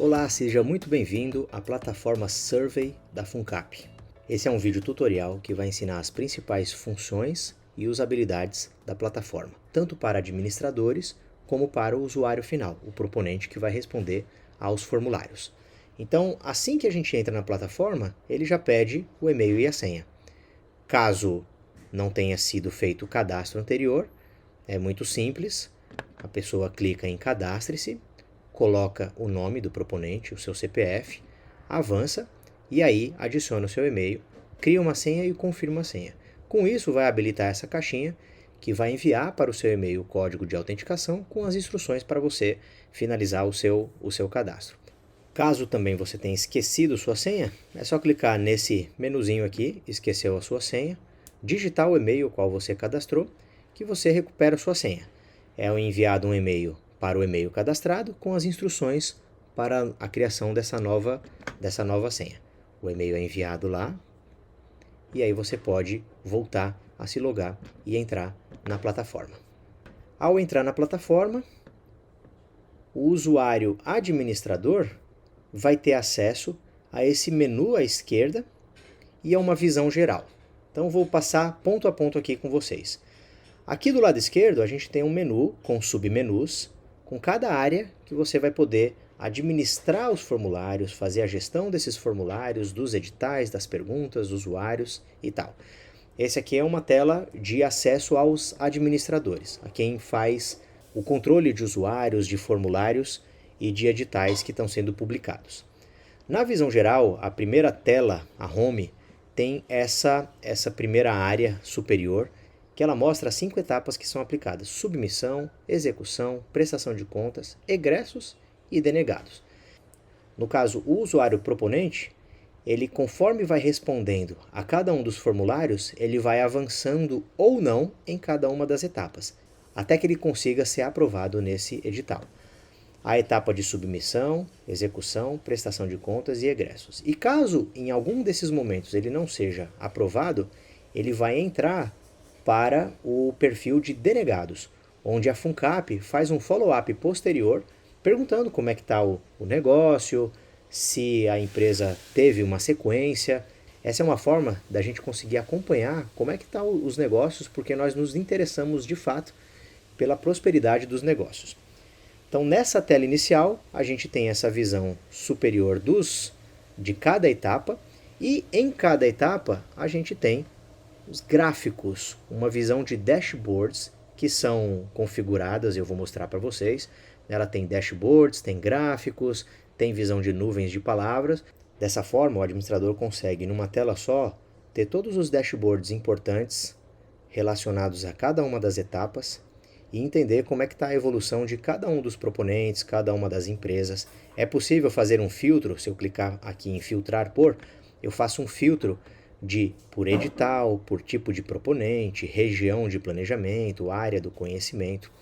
Olá, seja muito bem-vindo à plataforma Survey da FUNCAP. Esse é um vídeo tutorial que vai ensinar as principais funções e usabilidades da plataforma, tanto para administradores como para o usuário final, o proponente que vai responder aos formulários. Então, assim que a gente entra na plataforma, ele já pede o e-mail e a senha. Caso não tenha sido feito o cadastro anterior, é muito simples, a pessoa clica em cadastre-se, coloca o nome do proponente, o seu CPF, avança e aí adiciona o seu e-mail, cria uma senha e confirma a senha. Com isso, vai habilitar essa caixinha que vai enviar para o seu e-mail o código de autenticação com as instruções para você finalizar o seu cadastro. Caso também você tenha esquecido sua senha, é só clicar nesse menuzinho aqui, esqueceu a sua senha, digitar o e-mail qual você cadastrou, que você recupera a sua senha. É enviado um e-mail para o e-mail cadastrado com as instruções para a criação dessa nova senha. O e-mail é enviado lá e aí você pode voltar a se logar e entrar na plataforma. Ao entrar na plataforma, o usuário administrador vai ter acesso a esse menu à esquerda e a uma visão geral. Então vou passar ponto a ponto aqui com vocês. Aqui do lado esquerdo a gente tem um menu com submenus, com cada área que você vai poder administrar os formulários, fazer a gestão desses formulários, dos editais, das perguntas, dos usuários e tal. Esse aqui é uma tela de acesso aos administradores, a quem faz o controle de usuários, de formulários e de editais que estão sendo publicados. Na visão geral, a primeira tela, a Home, tem essa primeira área superior, que ela mostra as 5 etapas que são aplicadas: submissão, execução, prestação de contas, egressos e denegados. No caso, o usuário proponente, ele conforme vai respondendo a cada um dos formulários, ele vai avançando ou não em cada uma das etapas, até que ele consiga ser aprovado nesse edital. A etapa de submissão, execução, prestação de contas e egressos. E caso em algum desses momentos ele não seja aprovado, ele vai entrar para o perfil de denegados, onde a FUNCAP faz um follow-up posterior, perguntando como é que está o negócio, se a empresa teve uma sequência. Essa é uma forma da gente conseguir acompanhar como é que estão os negócios, porque nós nos interessamos de fato pela prosperidade dos negócios. Então, nessa tela inicial, a gente tem essa visão superior de cada etapa, e em cada etapa a gente tem os gráficos, uma visão de dashboards que são configuradas, eu vou mostrar para vocês. Ela tem dashboards, tem gráficos, tem visão de nuvens de palavras. Dessa forma, o administrador consegue, numa tela só, ter todos os dashboards importantes relacionados a cada uma das etapas e entender como é que está a evolução de cada um dos proponentes, cada uma das empresas. É possível fazer um filtro, se eu clicar aqui em filtrar por, eu faço um filtro por edital, por tipo de proponente, região de planejamento, área do conhecimento.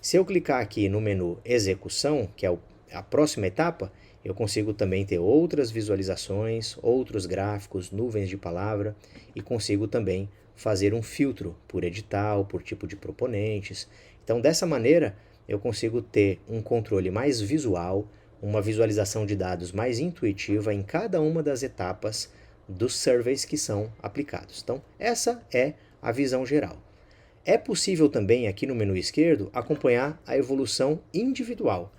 Se eu clicar aqui no menu execução, que é a próxima etapa, eu consigo também ter outras visualizações, outros gráficos, nuvens de palavra, e consigo também fazer um filtro por edital, por tipo de proponentes. Então, dessa maneira, eu consigo ter um controle mais visual, uma visualização de dados mais intuitiva em cada uma das etapas dos surveys que são aplicados. Então, essa é a visão geral. É possível também, aqui no menu esquerdo, acompanhar a evolução individual.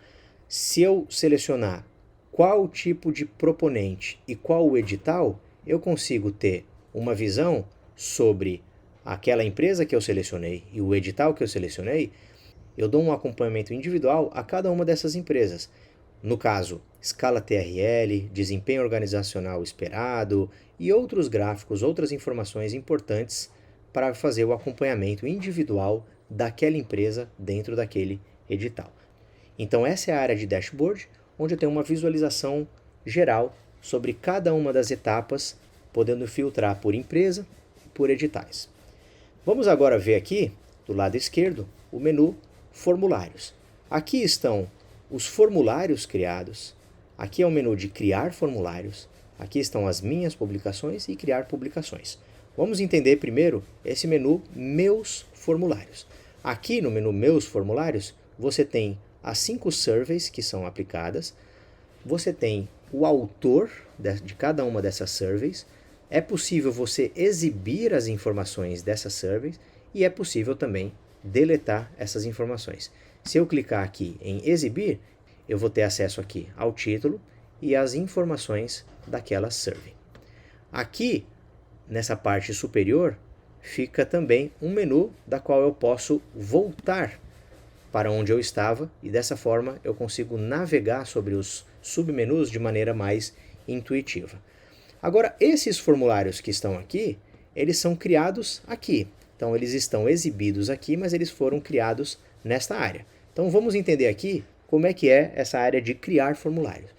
Se eu selecionar qual tipo de proponente e qual o edital, eu consigo ter uma visão sobre aquela empresa que eu selecionei e o edital que eu selecionei. Eu dou um acompanhamento individual a cada uma dessas empresas. No caso, escala TRL, desempenho organizacional esperado e outros gráficos, outras informações importantes para fazer o acompanhamento individual daquela empresa dentro daquele edital. Então essa é a área de dashboard, onde eu tenho uma visualização geral sobre cada uma das etapas, podendo filtrar por empresa, por editais. Vamos agora ver aqui, do lado esquerdo, o menu formulários. Aqui estão os formulários criados, aqui é o menu de criar formulários, aqui estão as minhas publicações e criar publicações. Vamos entender primeiro esse menu meus formulários. Aqui no menu meus formulários, você tem as 5 surveys que são aplicadas, você tem o autor de cada uma dessas surveys, é possível você exibir as informações dessas surveys e é possível também deletar essas informações. Se eu clicar aqui em exibir, eu vou ter acesso aqui ao título e às informações daquela survey. Aqui, nessa parte superior, fica também um menu da qual eu posso voltar para onde eu estava e dessa forma eu consigo navegar sobre os submenus de maneira mais intuitiva. Agora, esses formulários que estão aqui, eles são criados aqui. Então, eles estão exibidos aqui, mas eles foram criados nesta área. Então, vamos entender aqui como é que é essa área de criar formulários.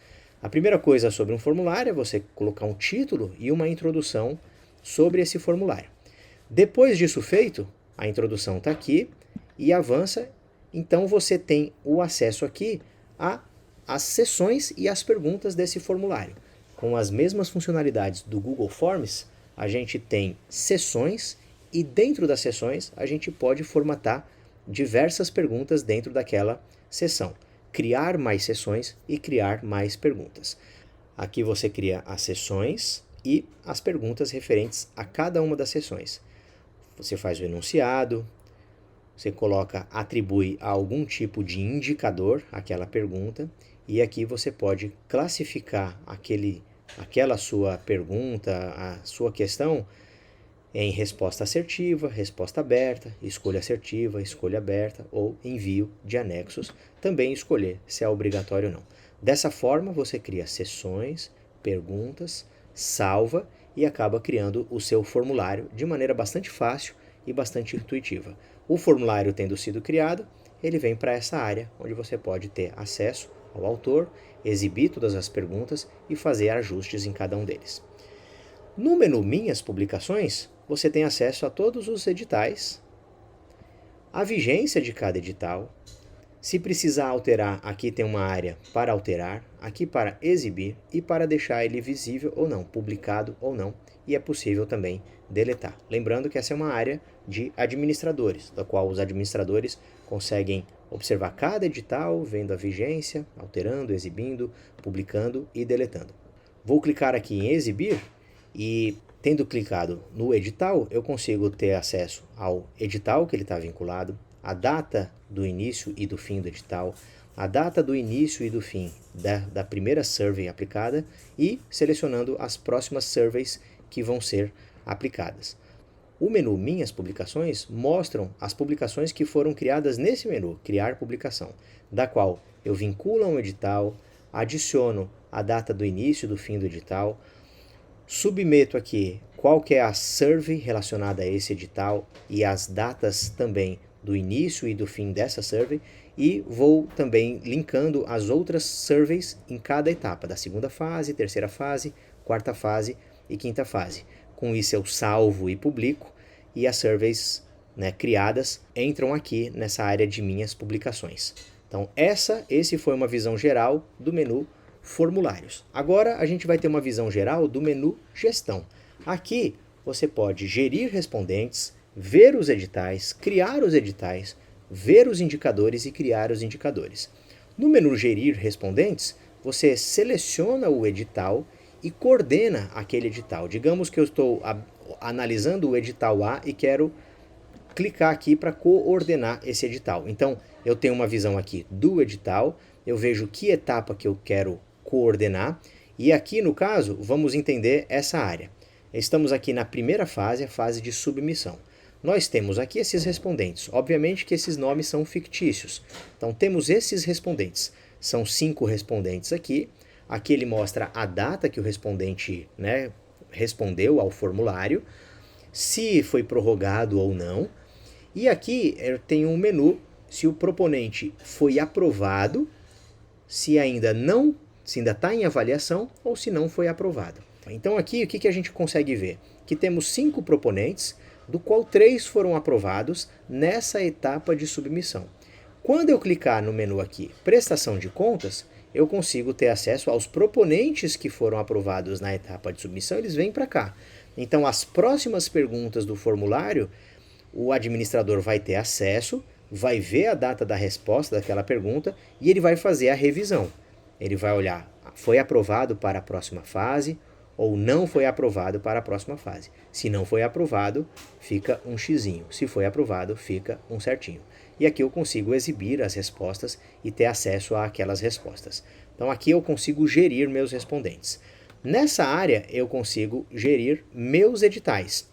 A primeira coisa sobre um formulário é você colocar um título e uma introdução sobre esse formulário. Depois disso feito, a introdução está aqui e avança. Então, você tem o acesso aqui às seções e às perguntas desse formulário. Com as mesmas funcionalidades do Google Forms, a gente tem seções e dentro das seções a gente pode formatar diversas perguntas dentro daquela seção. Criar mais seções e criar mais perguntas. Aqui você cria as seções e as perguntas referentes a cada uma das seções. Você faz o enunciado, você coloca, atribui a algum tipo de indicador àquela pergunta e aqui você pode classificar aquela sua pergunta, a sua questão em resposta assertiva, resposta aberta, escolha assertiva, escolha aberta ou envio de anexos, também escolher se é obrigatório ou não. Dessa forma você cria seções, perguntas, salva e acaba criando o seu formulário de maneira bastante fácil e bastante intuitiva. O formulário tendo sido criado, ele vem para essa área onde você pode ter acesso ao autor, exibir todas as perguntas e fazer ajustes em cada um deles. No menu Minhas Publicações, você tem acesso a todos os editais, a vigência de cada edital. Se precisar alterar, aqui tem uma área para alterar, aqui para exibir e para deixar ele visível ou não, publicado ou não, e é possível também deletar. Lembrando que essa é uma área de administradores, da qual os administradores conseguem observar cada edital, vendo a vigência, alterando, exibindo, publicando e deletando. Vou clicar aqui em exibir e, tendo clicado no edital, eu consigo ter acesso ao edital que ele está vinculado, a data do início e do fim do edital, a data do início e do fim da primeira survey aplicada e selecionando as próximas surveys que vão ser aplicadas. O menu Minhas Publicações mostram as publicações que foram criadas nesse menu, Criar Publicação, da qual eu vinculo a um edital, adiciono a data do início e do fim do edital, submeto aqui qual que é a survey relacionada a esse edital e as datas também do início e do fim dessa survey e vou também linkando as outras surveys em cada etapa, da segunda fase, terceira fase, quarta fase e quinta fase. Com isso eu salvo e publico e as surveys criadas entram aqui nessa área de Minhas Publicações. Então esse foi uma visão geral do menu Formulários. Agora a gente vai ter uma visão geral do menu Gestão. Aqui você pode gerir respondentes, ver os editais, criar os editais, ver os indicadores e criar os indicadores. No menu Gerir Respondentes, você seleciona o edital e coordena aquele edital. Digamos que eu estou analisando o edital A e quero clicar aqui para coordenar esse edital. Então, eu tenho uma visão aqui do edital, eu vejo que etapa que eu quero coordenar e aqui, no caso, vamos entender essa área. Estamos aqui na primeira fase, a fase de submissão. Nós temos aqui esses respondentes. Obviamente que esses nomes são fictícios. Então, temos esses respondentes. São 5 respondentes aqui. Aqui ele mostra a data que o respondente respondeu ao formulário, se foi prorrogado ou não. E aqui eu tenho um menu, se o proponente foi aprovado, se ainda está em avaliação ou se não foi aprovado. Então aqui o que a gente consegue ver? Que temos 5 proponentes, do qual 3 foram aprovados nessa etapa de submissão. Quando eu clicar no menu aqui, Prestação de Contas, eu consigo ter acesso aos proponentes que foram aprovados na etapa de submissão, eles vêm para cá. Então, as próximas perguntas do formulário, o administrador vai ter acesso, vai ver a data da resposta daquela pergunta e ele vai fazer a revisão. Ele vai olhar foi aprovado para a próxima fase ou não foi aprovado para a próxima fase. Se não foi aprovado, fica um xizinho. Se foi aprovado, fica um certinho. E aqui eu consigo exibir as respostas e ter acesso àquelas respostas. Então aqui eu consigo gerir meus respondentes. Nessa área eu consigo gerir meus editais.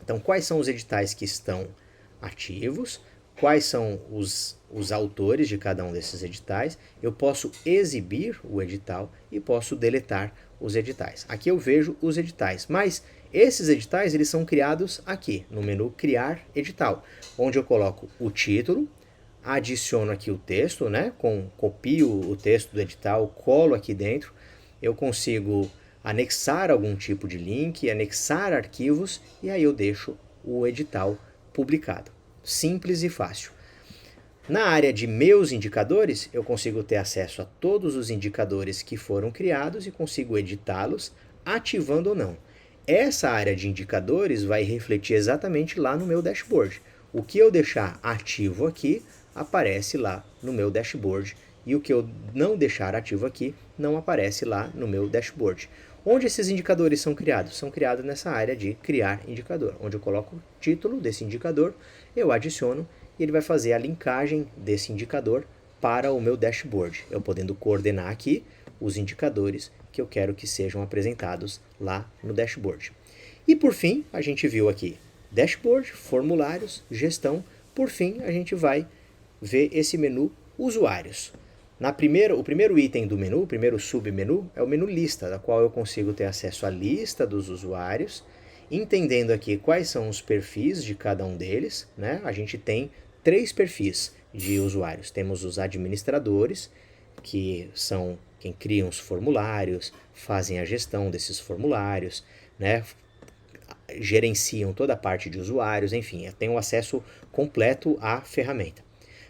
Então quais são os editais que estão ativos? Quais são os autores de cada um desses editais? Eu posso exibir o edital e posso deletar os editais. Aqui eu vejo os editais, mas esses editais eles são criados aqui no menu Criar Edital, onde eu coloco o título, adiciono aqui o texto, né? Copio o texto do edital, colo aqui dentro, eu consigo anexar algum tipo de link, anexar arquivos e aí eu deixo o edital publicado. Simples e fácil. Na área de meus indicadores, eu consigo ter acesso a todos os indicadores que foram criados e consigo editá-los, ativando ou não. Essa área de indicadores vai refletir exatamente lá no meu dashboard. O que eu deixar ativo aqui, aparece lá no meu dashboard. E o que eu não deixar ativo aqui, não aparece lá no meu dashboard. Onde esses indicadores são criados? São criados nessa área de criar indicador, onde eu coloco o título desse indicador, eu adiciono e ele vai fazer a linkagem desse indicador para o meu dashboard. Eu podendo coordenar aqui os indicadores que eu quero que sejam apresentados lá no dashboard. E por fim, a gente viu aqui dashboard, formulários, gestão. Por fim, a gente vai ver esse menu usuários. O primeiro item do menu, o primeiro submenu, é o menu lista, da qual eu consigo ter acesso à lista dos usuários, entendendo aqui quais são os perfis de cada um deles, né? A gente tem 3 perfis de usuários. Temos os administradores, que são quem criam os formulários, fazem a gestão desses formulários, né? Gerenciam toda a parte de usuários, enfim, tem o acesso completo à ferramenta.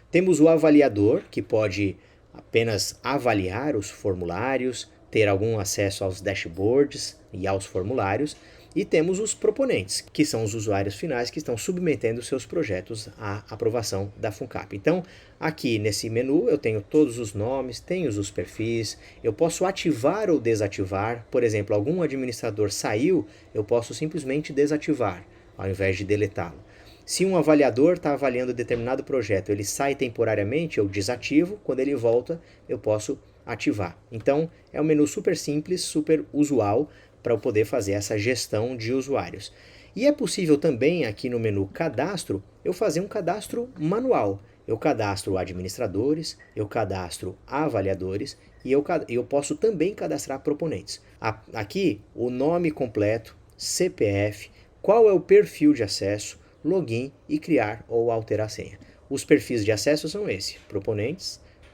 Temos o avaliador, que pode apenas avaliar os formulários, ter algum acesso aos dashboards e aos formulários. E temos os proponentes, que são os usuários finais que estão submetendo seus projetos à aprovação da FUNCAP. Então, aqui nesse menu eu tenho todos os nomes, tenho os perfis, eu posso ativar ou desativar. Por exemplo, algum administrador saiu, eu posso simplesmente desativar, ao invés de deletá-lo. Se um avaliador está avaliando determinado projeto, ele sai temporariamente, eu desativo, quando ele volta, eu posso ativar. Então, é um menu super simples, super usual, para eu poder fazer essa gestão de usuários. E é possível também, aqui no menu Cadastro, eu fazer um cadastro manual. Eu cadastro administradores, eu cadastro avaliadores e eu posso também cadastrar proponentes. Aqui, o nome completo, CPF, qual é o perfil de acesso, login e criar ou alterar a senha. Os perfis de acesso são esses: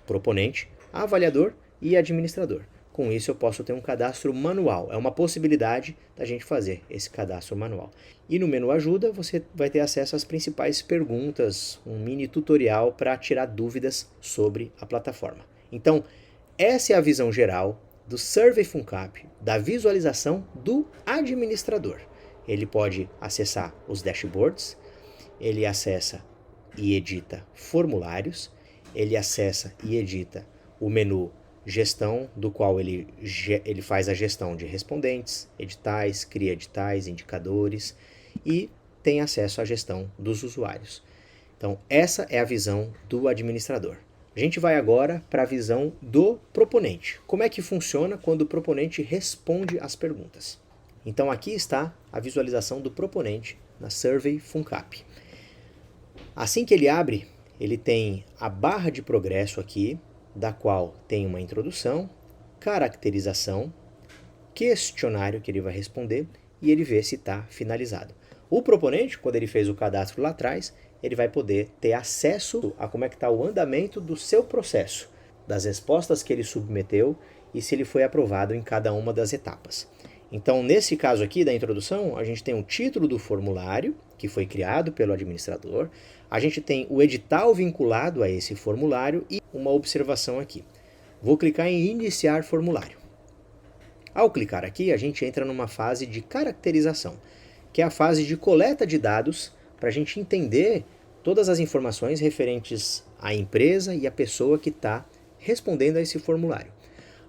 proponente, avaliador e administrador. Com isso eu posso ter um cadastro manual. É uma possibilidade da gente fazer esse cadastro manual. E no menu ajuda você vai ter acesso às principais perguntas, um mini tutorial para tirar dúvidas sobre a plataforma. Então, essa é a visão geral do Survey FUNCAP, da visualização do administrador. Ele pode acessar os dashboards, ele acessa e edita formulários, ele acessa e edita o menu gestão, do qual ele faz a gestão de respondentes, editais, cria editais, indicadores e tem acesso à gestão dos usuários. Então, essa é a visão do administrador. A gente vai agora para a visão do proponente. Como é que funciona quando o proponente responde às perguntas? Então, aqui está a visualização do proponente na Survey FUNCAP. Assim que ele abre, ele tem a barra de progresso aqui, da qual tem uma introdução, caracterização, questionário que ele vai responder e ele vê se está finalizado. O proponente, quando ele fez o cadastro lá atrás, ele vai poder ter acesso a como é que está o andamento do seu processo, das respostas que ele submeteu e se ele foi aprovado em cada uma das etapas. Então, nesse caso aqui da introdução, a gente tem o título do formulário, que foi criado pelo administrador, a gente tem o edital vinculado a esse formulário e uma observação aqui. Vou clicar em iniciar formulário. Ao clicar aqui, a gente entra numa fase de caracterização, que é a fase de coleta de dados para a gente entender todas as informações referentes à empresa e à pessoa que está respondendo a esse formulário.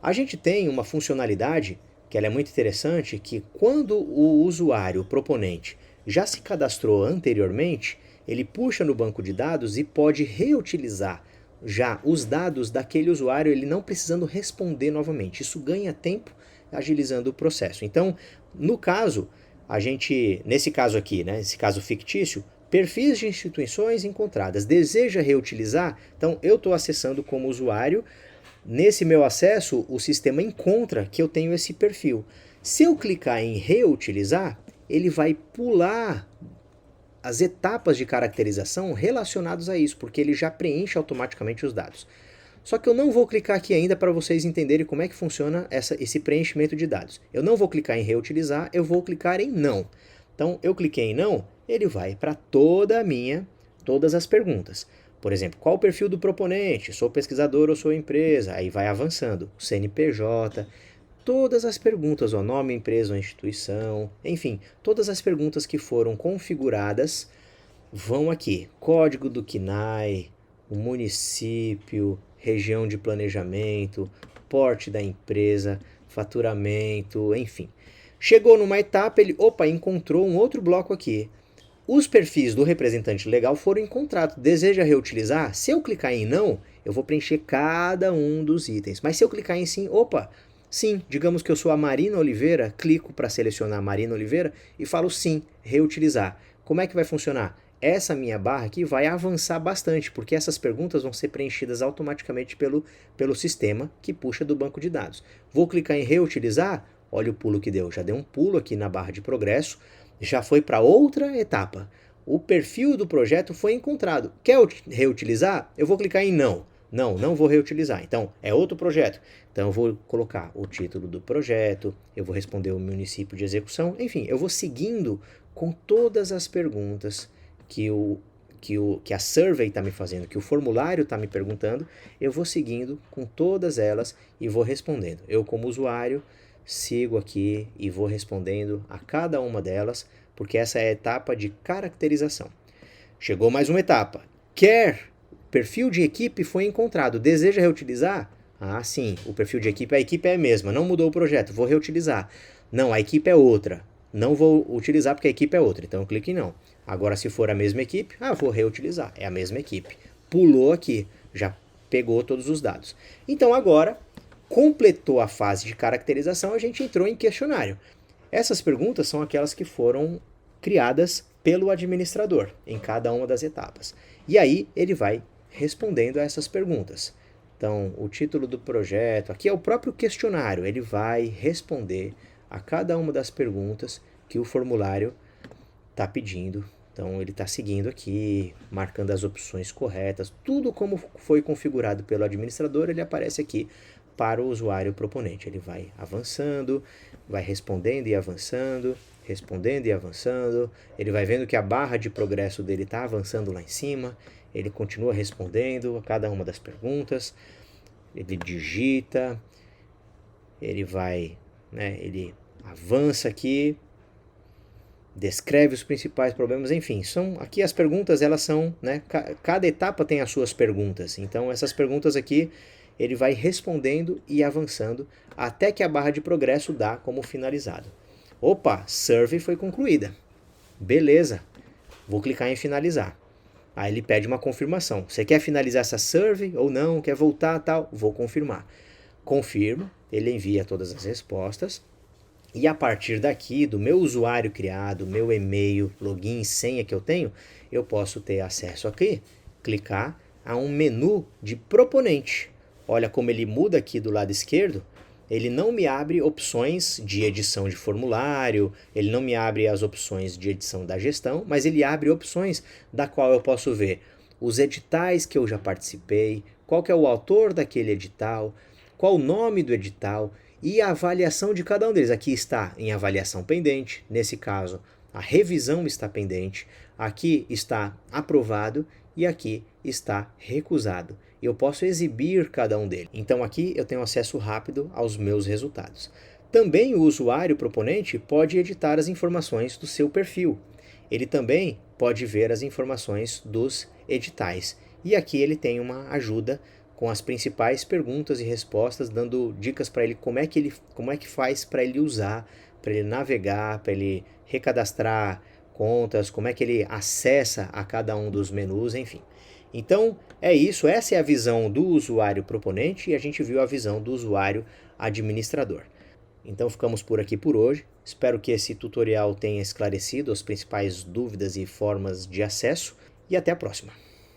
A gente tem uma funcionalidade que ela é muito interessante, que quando o usuário, o proponente, já se cadastrou anteriormente, ele puxa no banco de dados e pode reutilizar já os dados daquele usuário, ele não precisando responder novamente. Isso ganha tempo agilizando o processo. Então, no caso, nesse caso aqui, né, esse caso fictício, perfis de instituições encontradas, deseja reutilizar? Então, eu estou acessando como usuário. Nesse meu acesso, o sistema encontra que eu tenho esse perfil. Se eu clicar em reutilizar, ele vai pular as etapas de caracterização relacionadas a isso, porque ele já preenche automaticamente os dados. Só que eu não vou clicar aqui ainda para vocês entenderem como é que funciona esse preenchimento de dados. Eu não vou clicar em reutilizar, eu vou clicar em não. Então, eu cliquei em não, ele vai para todas as perguntas. Por exemplo, qual o perfil do proponente? Sou pesquisador ou sou empresa? Aí vai avançando. CNPJ, todas as perguntas, o nome, empresa ou instituição, enfim, todas as perguntas que foram configuradas vão aqui. Código do CNAE, o município, região de planejamento, porte da empresa, faturamento, enfim. Chegou numa etapa, ele, encontrou um outro bloco aqui. Os perfis do representante legal foram encontrados. Deseja reutilizar? Se eu clicar em não, eu vou preencher cada um dos itens. Mas se eu clicar em sim, sim, digamos que eu sou a Marina Oliveira, clico para selecionar a Marina Oliveira e falo sim, reutilizar. Como é que vai funcionar? Essa minha barra aqui vai avançar bastante, porque essas perguntas vão ser preenchidas automaticamente pelo sistema que puxa do banco de dados. Vou clicar em reutilizar, olha o pulo que deu, já deu um pulo aqui na barra de progresso, já foi para outra etapa. O perfil do projeto foi encontrado. Quer reutilizar? Eu vou clicar em não. Não vou reutilizar. Então, é outro projeto. Então, eu vou colocar o título do projeto, eu vou responder o município de execução, enfim, eu vou seguindo com todas as perguntas que a survey está me fazendo, que o formulário está me perguntando, eu vou seguindo com todas elas e vou respondendo. Eu, como usuário, sigo aqui e vou respondendo a cada uma delas, porque essa é a etapa de caracterização. Chegou mais uma etapa. Perfil de equipe foi encontrado. Deseja reutilizar? Ah, sim, o perfil de equipe, a equipe é a mesma, não mudou o projeto, vou reutilizar. Não, a equipe é outra. Não vou utilizar porque a equipe é outra, então eu clico em não. Agora, se for a mesma equipe, vou reutilizar, é a mesma equipe. Pulou aqui, já pegou todos os dados. Então agora, completou a fase de caracterização, a gente entrou em questionário. Essas perguntas são aquelas que foram criadas pelo administrador em cada uma das etapas. E aí ele vai respondendo a essas perguntas. Então, o título do projeto, aqui é o próprio questionário, ele vai responder a cada uma das perguntas que o formulário está pedindo. Então, ele está seguindo aqui, marcando as opções corretas, tudo como foi configurado pelo administrador, ele aparece aqui para o usuário proponente. Ele vai avançando, vai respondendo e avançando, ele vai vendo que a barra de progresso dele está avançando lá em cima, ele continua respondendo a cada uma das perguntas, ele digita, ele vai, ele avança aqui, descreve os principais problemas, enfim, aqui as perguntas, elas são, cada etapa tem as suas perguntas, então essas perguntas aqui, ele vai respondendo e avançando até que a barra de progresso dá como finalizado. Survey foi concluída. Beleza, vou clicar em finalizar. Aí ele pede uma confirmação. Você quer finalizar essa survey ou não? Quer voltar, tal? Vou confirmar. Confirmo, ele envia todas as respostas. E a partir daqui, do meu usuário criado, meu e-mail, login e senha que eu tenho, eu posso ter acesso aqui, clicar a um menu de proponente. Olha como ele muda aqui do lado esquerdo. Ele não me abre opções de edição de formulário, ele não me abre as opções de edição da gestão, mas ele abre opções da qual eu posso ver os editais que eu já participei, qual que é o autor daquele edital, qual o nome do edital e a avaliação de cada um deles. Aqui está em avaliação pendente, nesse caso a revisão está pendente, aqui está aprovado e aqui está recusado. Eu posso exibir cada um deles. Então aqui eu tenho acesso rápido aos meus resultados. Também o usuário proponente pode editar as informações do seu perfil. Ele também pode ver as informações dos editais. E aqui ele tem uma ajuda com as principais perguntas e respostas, dando dicas para ele como é que faz para ele usar, para ele navegar, para ele recadastrar contas, como é que ele acessa a cada um dos menus, enfim. Então é isso, essa é a visão do usuário proponente e a gente viu a visão do usuário administrador. Então ficamos por aqui por hoje. Espero que esse tutorial tenha esclarecido as principais dúvidas e formas de acesso e até a próxima.